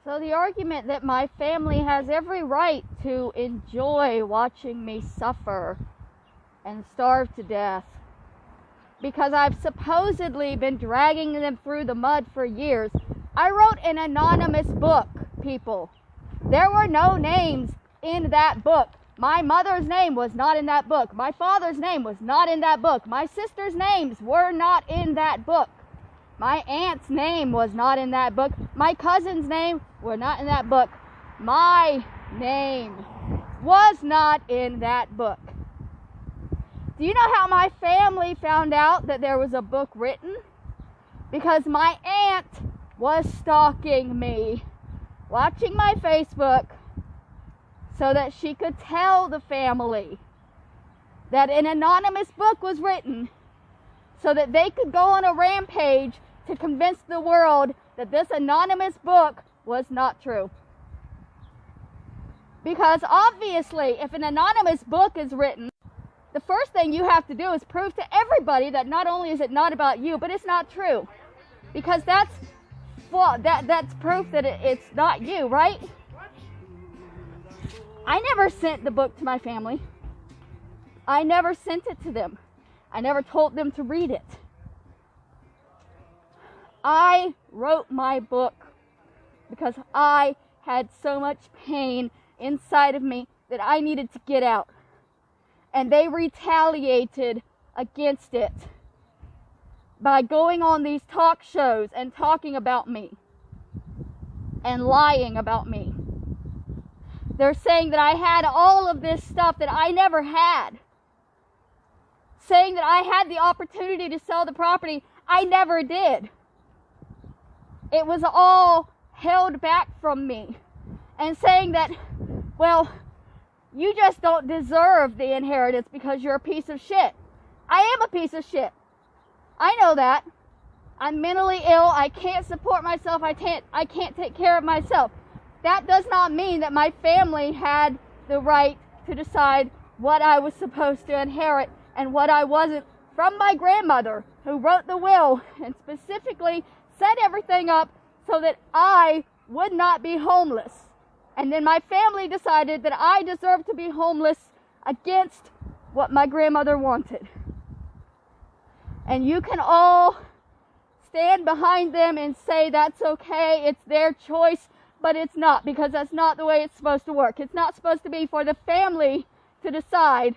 So the argument that my family has every right to enjoy watching me suffer and starve to death because I've supposedly been dragging them through the mud for years. I wrote an anonymous book, people. There were no names in that book. My mother's name was not in that book. My father's name was not in that book. My sister's names were not in that book. My aunt's name was not in that book. My cousin's name were not in that book. My name was not in that book. Do you know how my family found out that there was a book written? Because my aunt was stalking me, watching my Facebook, so that she could tell the family that an anonymous book was written so that they could go on a rampage to convince the world that this anonymous book was not true. Because obviously, if an anonymous book is written, the first thing you have to do is prove to everybody that not only is it not about you, but it's not true. Because that's proof that it's not you, right? I never sent the book to my family. I never sent it to them. I never told them to read it. I wrote my book because I had so much pain inside of me that I needed to get out. And they retaliated against it by going on these talk shows and talking about me and lying about me. They're saying that I had all of this stuff that I never had. Saying that I had the opportunity to sell the property. I never did. It was all held back from me. And saying that, well, you just don't deserve the inheritance because you're a piece of shit. I am a piece of shit. I know that. I'm mentally ill. I can't support myself. I can't take care of myself. That does not mean that my family had the right to decide what I was supposed to inherit and what I wasn't from my grandmother, who wrote the will and specifically set everything up so that I would not be homeless. And then my family decided that I deserved to be homeless against what my grandmother wanted. And you can all stand behind them and say that's okay, it's their choice. But it's not, because that's not the way it's supposed to work. It's not supposed to be for the family to decide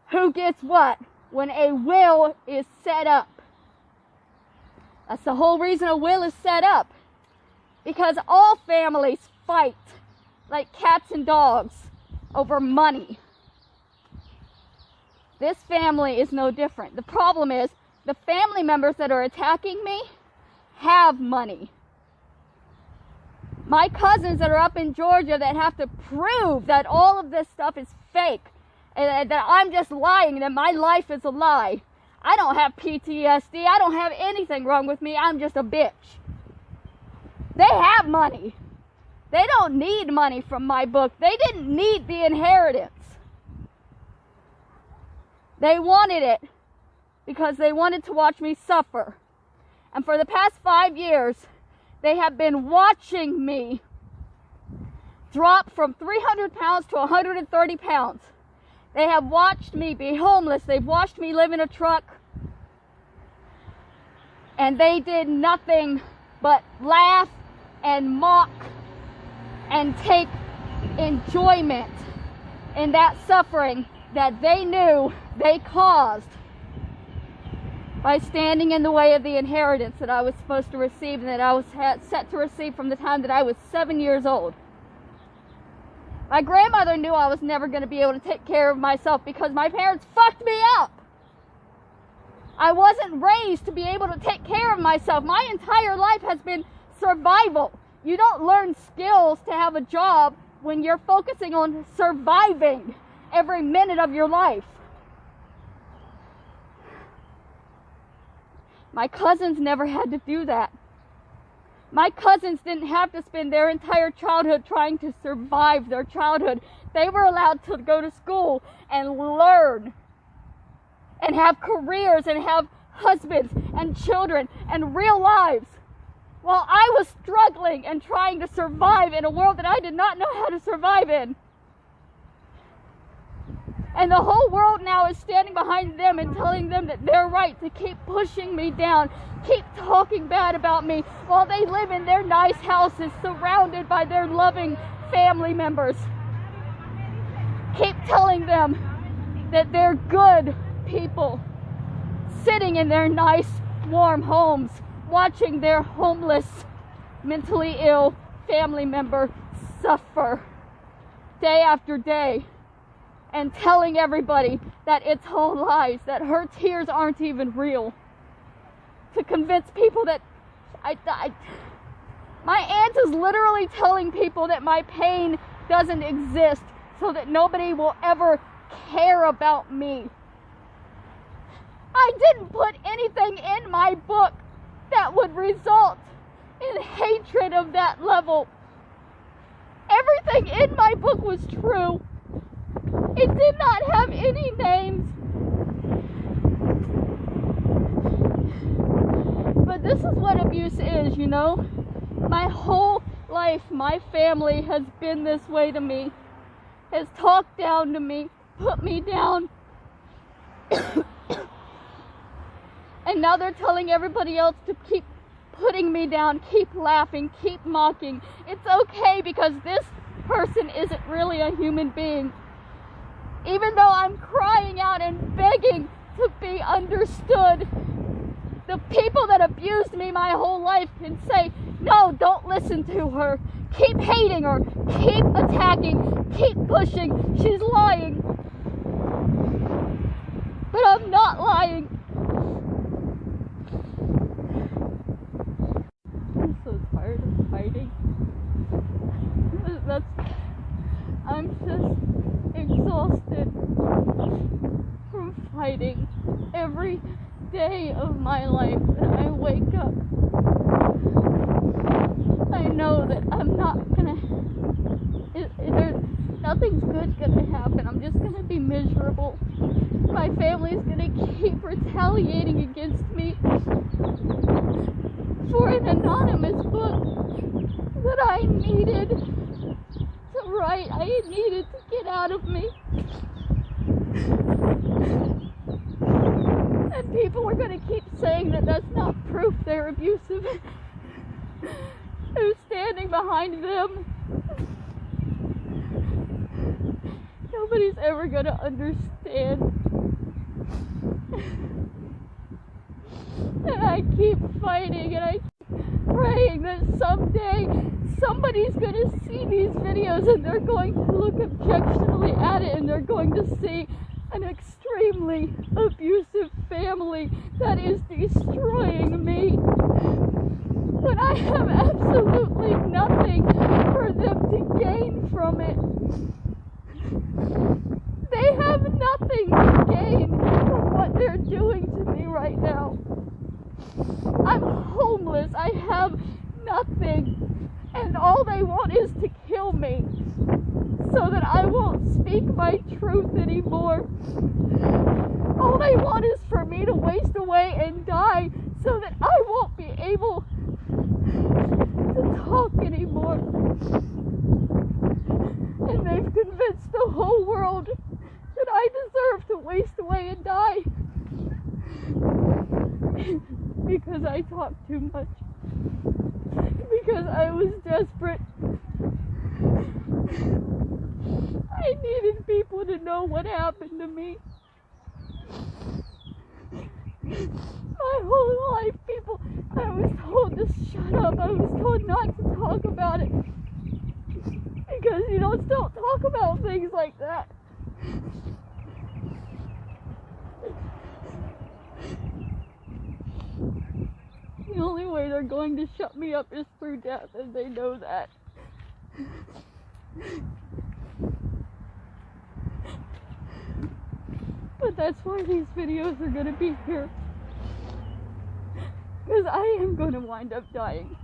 who gets what when a will is set up. That's the whole reason a will is set up. Because all families fight like cats and dogs over money. This family is no different. The problem is the family members that are attacking me have money. My cousins that are up in Georgia that have to prove that all of this stuff is fake and that I'm just lying, that my life is a lie. I don't have PTSD. I don't have anything wrong with me. I'm just a bitch. They have money. They don't need money from my book. They didn't need the inheritance. They wanted it because they wanted to watch me suffer. And for the past 5 years, they have been watching me drop from 300 pounds to 130 pounds. They have watched me be homeless. They've watched me live in a truck. And they did nothing but laugh and mock and take enjoyment in that suffering that they knew they caused by standing in the way of the inheritance that I was supposed to receive and that I was set to receive from the time that I was 7 years old. My grandmother knew I was never going to be able to take care of myself because my parents fucked me up. I wasn't raised to be able to take care of myself. My entire life has been survival. You don't learn skills to have a job when you're focusing on surviving every minute of your life. My cousins never had to do that. My cousins didn't have to spend their entire childhood trying to survive their childhood. They were allowed to go to school and learn and have careers and have husbands and children and real lives while I was struggling and trying to survive in a world that I did not know how to survive in. And the whole world now is standing behind them and telling them that they're right to keep pushing me down, keep talking bad about me, while they live in their nice houses surrounded by their loving family members. Keep telling them that they're good people, sitting in their nice, warm homes, watching their homeless, mentally ill family member suffer day after day, and telling everybody that it's all lies, that her tears aren't even real, to convince people that my aunt is literally telling people that my pain doesn't exist so that nobody will ever care about me. I didn't put anything in my book that would result in hatred of that level. Everything in my book was true. It did not have any names. But this is what abuse is, you know? My whole life, my family has been this way to me, has talked down to me, put me down. And now they're telling everybody else to keep putting me down, keep laughing, keep mocking. It's okay because this person isn't really a human being. Even though I'm crying out and begging to be understood, the people that abused me my whole life can say, no, don't listen to her. Keep hating her. Keep attacking. Keep pushing. She's lying. But I'm not lying. I'm so tired of fighting. I'm just exhausted from fighting every day of my life that I wake up. I know that I'm not gonna, nothing's good gonna happen. I'm just gonna be miserable. My family's gonna keep retaliating against me for an anonymous book that I needed to write. I needed to get out of me. And people are going to keep saying that that's not proof they're abusive. Who's standing behind them? Nobody's ever going to understand. And I keep fighting and I keep praying that someday somebody's going to see these videos and they're going to look objectionably at it and they're going to see an extremely abusive family that is destroying me when I have absolutely nothing for them to gain from it. They have nothing to gain from what they're doing to me right now. I'm homeless. I have nothing. And all they want is to kill me so that I won't speak my truth anymore. All they want is for me to waste away and die so that I won't be able to talk anymore. And they've convinced the whole world that I deserve to waste away and die because I talk too much. Because I was desperate. I needed people to know what happened to me. My whole life, I was told to shut up. I was told not to talk about it. Because you don't talk about things like that. The only way they're going to shut me up is through death, and they know that. But that's why these videos are going to be here. Because I am going to wind up dying.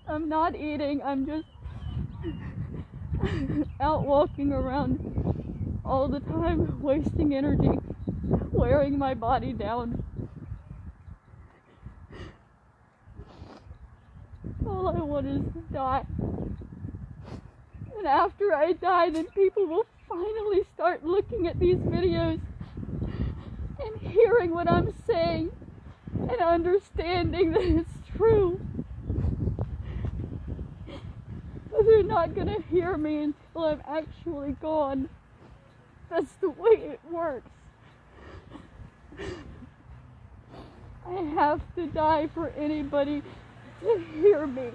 I'm not eating, I'm just out walking around all the time, wasting energy, wearing my body down. All I want is to die. And after I die, then people will finally start looking at these videos and hearing what I'm saying and understanding that it's true. But they're not going to hear me until I'm actually gone. That's the way it works. I have to die for anybody to hear me.